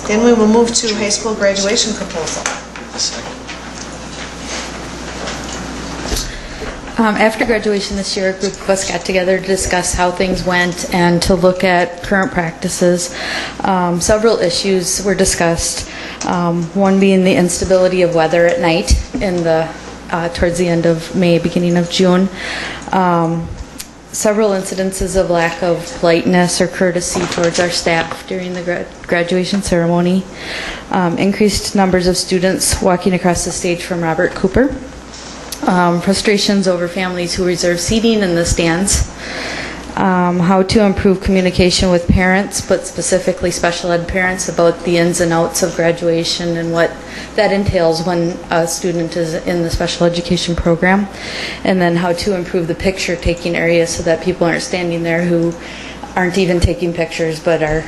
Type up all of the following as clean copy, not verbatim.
Then we will move to high school graduation proposal. After graduation this year, a group of us got together to discuss how things went and to look at current practices. Several issues were discussed, one being the instability of weather at night towards the end of May, beginning of June. Several incidences of lack of politeness or courtesy towards our staff during the graduation ceremony. Increased numbers of students walking across the stage from Robert Cooper. Frustrations over families who reserve seating in the stands. How to improve communication with parents, but specifically special ed parents, about the ins and outs of graduation and what that entails when a student is in the special education program. And then how to improve the picture taking area so that people aren't standing there who aren't even taking pictures but are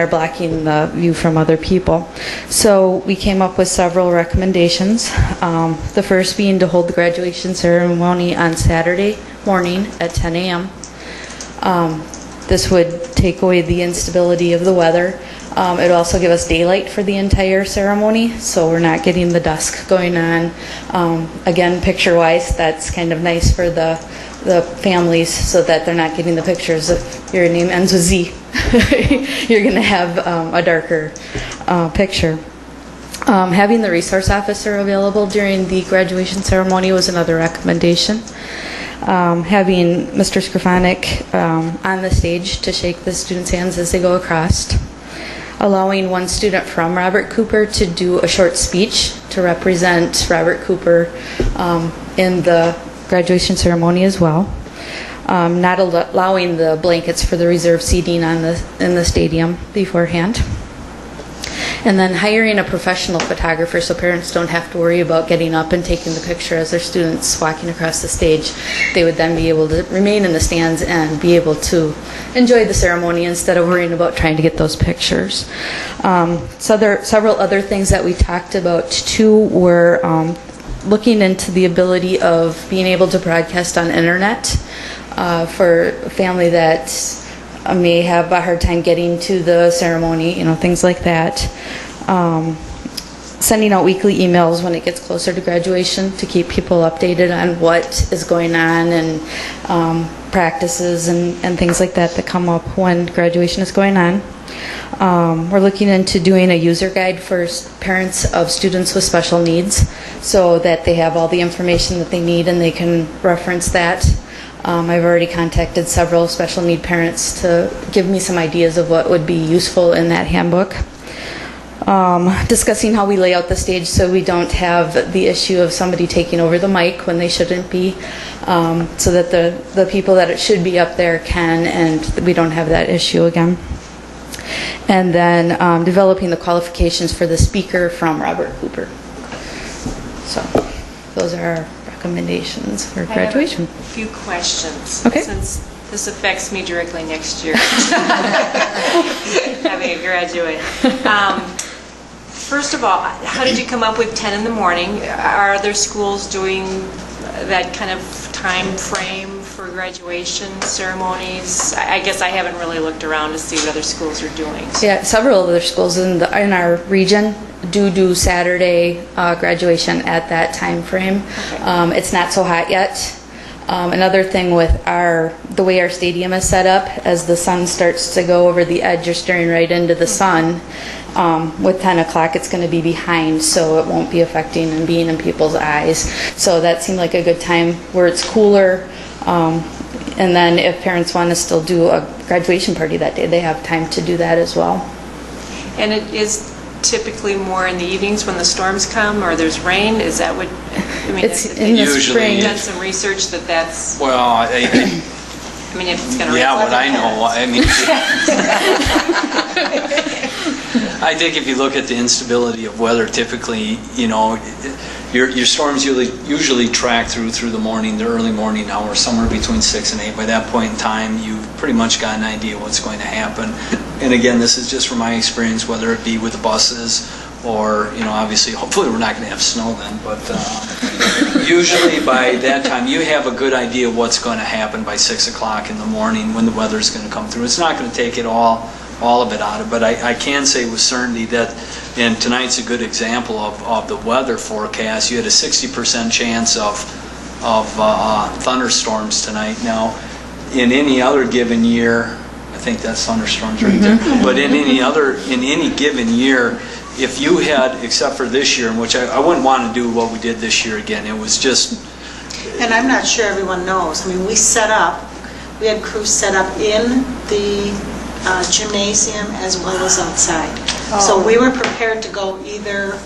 blocking the view from other people. So we came up with several recommendations. The first being to hold the graduation ceremony on Saturday morning at 10 a.m. This would take away the instability of the weather. It would also give us daylight for the entire ceremony, so we're not getting the dusk going on. Again, picture-wise, that's kind of nice for the families, so that they're not getting the pictures. If your name ends with Z, you're going to have a darker picture. Having the resource officer available during the graduation ceremony was another recommendation. Having Mr. Skrifonic on the stage to shake the students' hands as they go across. Allowing one student from Robert Cooper to do a short speech to represent Robert Cooper in the graduation ceremony as well. Not allowing the blankets for the reserved seating in the stadium beforehand. And then hiring a professional photographer so parents don't have to worry about getting up and taking the picture as their students walking across the stage. They would then be able to remain in the stands and be able to enjoy the ceremony instead of worrying about trying to get those pictures. Several other things that we talked about too were looking into the ability of being able to broadcast on internet for a family that may have a hard time getting to the ceremony, things like that. Sending out weekly emails when it gets closer to graduation to keep people updated on what is going on and practices and things like that come up when graduation is going on. We're looking into doing a user guide for parents of students with special needs so that they have all the information that they need and they can reference that. I've already contacted several special need parents to give me some ideas of what would be useful in that handbook. Discussing how we lay out the stage so we don't have the issue of somebody taking over the mic when they shouldn't be, so that the people that it should be up there can, and we don't have that issue again. And then developing the qualifications for the speaker from Robert Cooper. So those are our recommendations for graduation. I have a few questions. Okay. Since this affects me directly next year, having a graduate. First of all, how did you come up with 10 in the morning? Are other schools doing that kind of time frame for graduation ceremonies? I guess I haven't really looked around to see what other schools are doing. Yeah, several other schools in our region do Saturday graduation at that time frame. Okay. It's not so hot yet. Another thing with the way our stadium is set up, as the sun starts to go over the edge, you're staring right into the sun. With 10 o'clock, it's going to be behind, so it won't be affecting and being in people's eyes. So that seemed like a good time where it's cooler. And then if parents want to still do a graduation party that day, they have time to do that as well. And it is typically more in the evenings when the storms come or there's rain? Is that what, it's in the spring. You've done some research that's... Well, I mean, if it's going to rain... Yeah, what I know, I think if you look at the instability of weather, typically, your storms usually track through the morning, the early morning hours, somewhere between 6 and 8. By that point in time, you've pretty much got an idea what's going to happen. And again, this is just from my experience, whether it be with the buses or, obviously, hopefully we're not going to have snow then, but usually by that time, you have a good idea of what's going to happen by 6 o'clock in the morning when the weather's going to come through. It's not going to take it all all of it out of it. But I can say with certainty that, and tonight's a good example of the weather forecast, you had a 60% chance of thunderstorms tonight. Now, in any other given year, I think that's thunderstorms right there, but in any given year, if you had, except for this year, in which I wouldn't want to do what we did this year again, it was just... And I'm not sure everyone knows. I mean, we had crews set up in the gymnasium as well as outside. So we were prepared to go either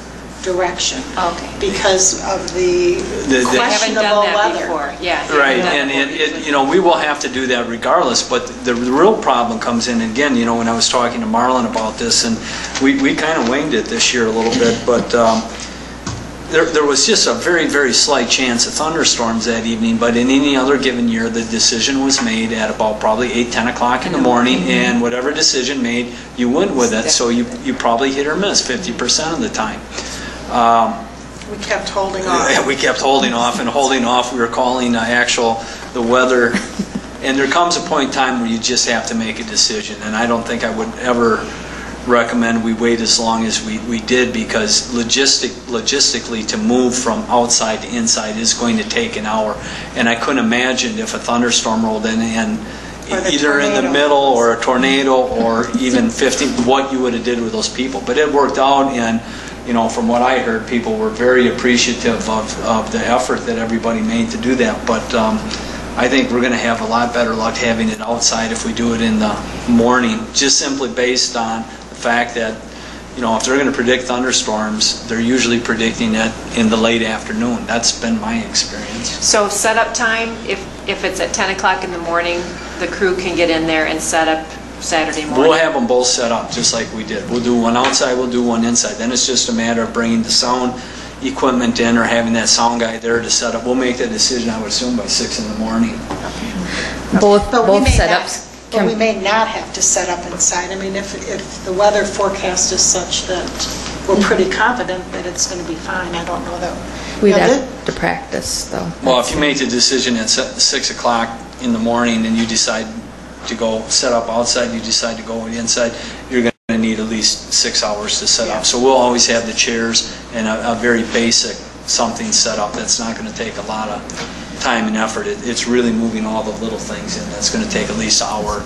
direction. Okay. Because of the I haven't done questionable that weather. before. Yeah. Right, and we will have to do that regardless, but the real problem comes in, again, when I was talking to Marlon about this, and we kind of winged it this year a little bit, but there was just a very, very slight chance of thunderstorms that evening, but in any other given year, the decision was made at about probably 8, 10 o'clock in the morning, and whatever decision made, you went with it, so you probably hit or miss 50% of the time. We kept holding off. We kept holding off and holding off. We were calling the weather, and there comes a point in time where you just have to make a decision, and I don't think I would ever recommend we wait as long as we did, because logistically to move from outside to inside is going to take an hour, and I couldn't imagine if a thunderstorm rolled in and either in the middle or a tornado or even 50, what you would have did with those people. But it worked out, and from what I heard, people were very appreciative of the effort that everybody made to do that. But I think we're going to have a lot better luck having it outside if we do it in the morning, just simply based on the fact that, if they're going to predict thunderstorms, they're usually predicting it in the late afternoon. That's been my experience. So setup time, if it's at 10 o'clock in the morning, the crew can get in there and set up Saturday morning? We'll have them both set up just like we did. We'll do one outside, we'll do one inside. Then it's just a matter of bringing the sound equipment in or having that sound guy there to set up. We'll make that decision, I would assume, by 6 in the morning. Both setups. But we may not have to set up inside. I mean, if the weather forecast is such that we're pretty confident that it's going to be fine, I don't know that. We'd have to practice, though. Well, if you make the decision at 6 o'clock in the morning and you decide to go set up outside, you decide to go inside, you're going to need at least 6 hours to set up. So we'll always have the chairs and a very basic something set up that's not going to take a lot of time and effort. It's really moving all the little things in. That's going to take at least an hour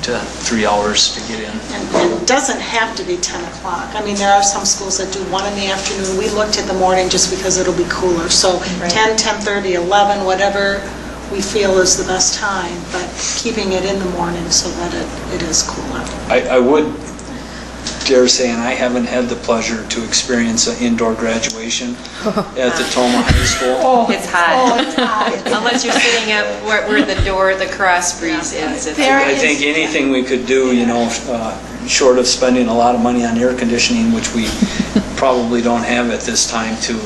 to 3 hours to get in. And it doesn't have to be 10 o'clock. I mean, there are some schools that do 1 in the afternoon. We looked at the morning just because it'll be cooler. So 10, 10:30, 11, whatever we feel is the best time, but keeping it in the morning so that it is cooler. I would dare say, and I haven't had the pleasure to experience an indoor graduation at the Toma High School. It's hot. It's hot. Unless you're sitting up where the door, the cross breeze is. I think anything we could do, short of spending a lot of money on air conditioning, which we probably don't have at this time, to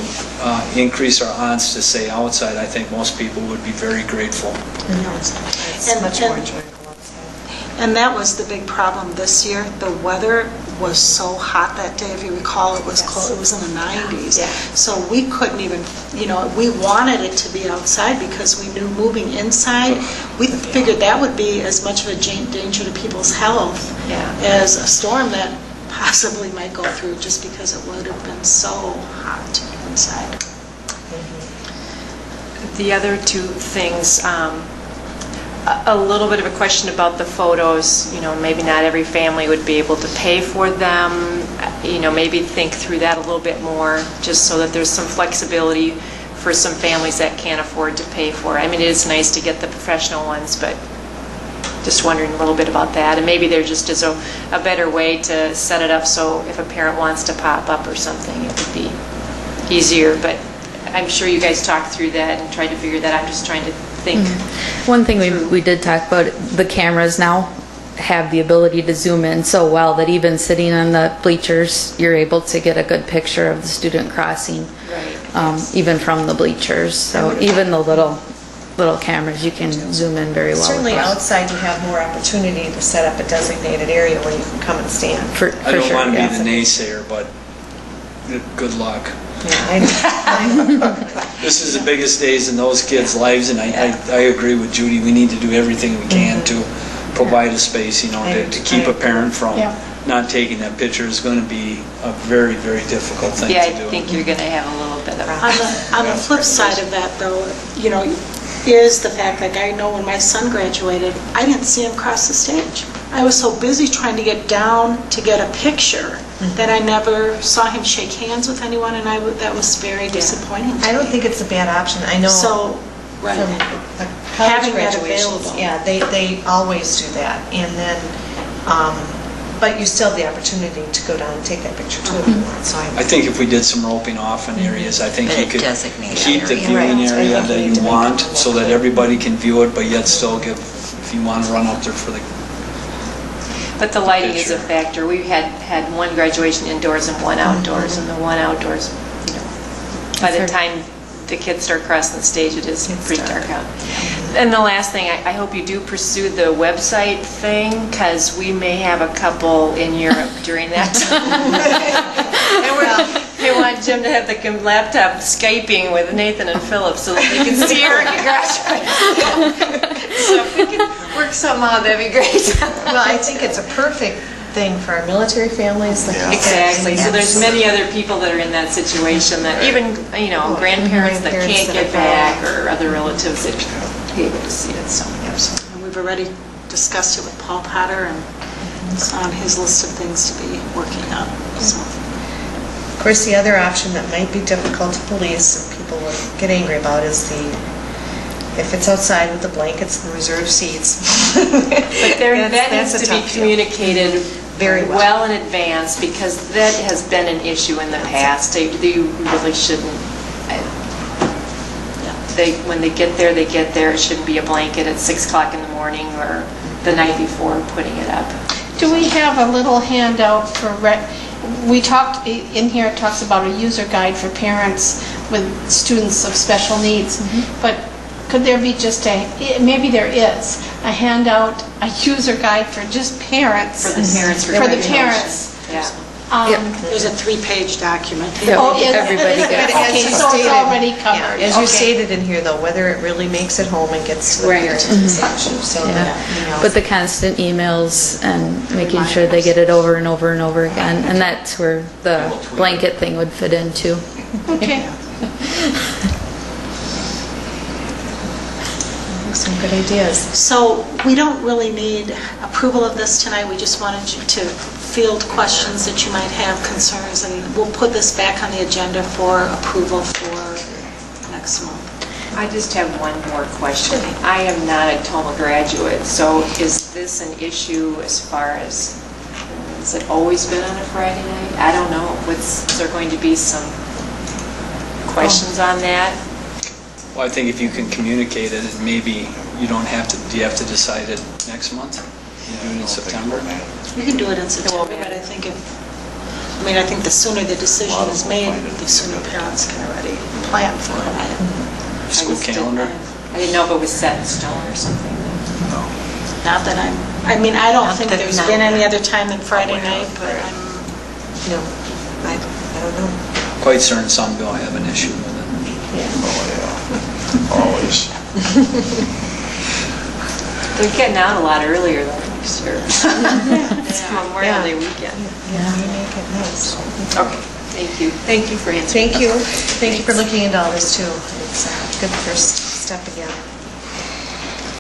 increase our odds to stay outside, I think most people would be very grateful. It's much more enjoyable outside. And that was the big problem this year. The weather was so hot that day. If you recall, it was cold. It was in the 90s. Yeah. So we couldn't even, we wanted it to be outside because we knew moving inside, we figured that would be as much of a danger to people's health as a storm that possibly might go through, just because it would have been so hot inside. The other two things, a little bit of a question about the photos. Maybe not every family would be able to pay for them. Maybe think through that a little bit more, just so that there's some flexibility for some families that can't afford to pay for it. I mean, it is nice to get the professional ones, but just wondering a little bit about that. And maybe there just is a better way to set it up so if a parent wants to pop up or something, it would be easier. But I'm sure you guys talked through that and tried to figure that out. I'm just trying to think. One thing we did talk about, the cameras now have the ability to zoom in so well that even sitting on the bleachers, you're able to get a good picture of the student crossing, even from the bleachers. So even the little cameras, you can zoom in very well. Certainly outside you have more opportunity to set up a designated area where you can come and stand. I don't want to be the naysayer, but good luck. This is the biggest days in those kids' lives, and I agree with Judy. We need to do everything we can to provide a space, to keep a parent from not taking that picture is going to be a very, very difficult thing to do. Yeah, I think you're going to have a little bit of... On the flip side of that, though, is the fact, like I know when my son graduated, I didn't see him cross the stage. I was so busy trying to get down to get a picture that I never saw him shake hands with anyone, and that was very disappointing to me. I don't think it's a bad option. I know So, right. from college Having that graduations, available. yeah, they always do that. And then, but you still have the opportunity to go down and take that picture too if you want. So I think if we did some roping off in areas, I think you could Designated keep the area. viewing Right. area I think that we need you to make want it so that everybody can view it, but yet still give, if you want to run up there for the... But the lighting is a Picture. factor. We had one graduation indoors and one outdoors, and the one outdoors, by the time the kids start crossing the stage, it is pretty dark out. And the last thing, I hope you do pursue the website thing, because we may have a couple in Europe during that time. And we want Jim to have the laptop Skyping with Nathan and Philip so that they can see her graduate. So if we can work something out, that'd be great. well, I think it's a perfect thing for our military families. Exactly. So there's many other people that are in that situation that even, grandparents that can't get back or other relatives that be able to see it. So, And we've already discussed it with Paul Potter, and it's on his list of things to be working on. So. Of course, the other option that might be difficult to police and people will get angry about is if it's outside with the blankets and reserved seats. but that That's needs a to be tough deal. communicated Very well in advance, because that has been an issue in the past. They really shouldn't. When they get there, they get there. It shouldn't be a blanket at 6 o'clock in the morning or the night before putting it up. Do we have a little handout for, we talked, in here it talks about a user guide for parents with students of special needs, but could there be just maybe there is, a handout, a user guide for just parents? For the parents. For the parents. Yeah. There's a 3-page document. Everybody But gets as Okay, you so it's stated- already yeah, covered. As you Okay. stated in here, though, whether it really makes it home and gets to the Right. parents is the issue. So, Yeah. But the constant emails and making sure they get it over and over and over again, and that's where the blanket thing would fit in too. Okay. some good ideas. So we don't really need approval of this tonight. We just wanted you to field questions that you might have, concerns, and we'll put this back on the agenda for approval for next month. I just have one more question. I am not a Toma graduate, so is this an issue as far as, has it always been on a Friday night? I don't know. Is there going to be some questions on that? Well, I think if you can communicate it, and maybe you don't have to, do you have to decide it next month? You do it in September? We can do it in September, but I think I think the sooner the decision is made, the sooner parents can already plan for it. School calendar? I didn't know if it was set in stone or something. Not that I don't think there's been any other time than Friday night, but No, I don't know. Quite certain some will have an issue with it. Always. They're getting out a lot earlier though next year. It's Memorial Day weekend. Yeah, you make it nice. Okay, thank you. Thank you for answering. Thank you. Thank you for looking into all this too. It's a good first step again.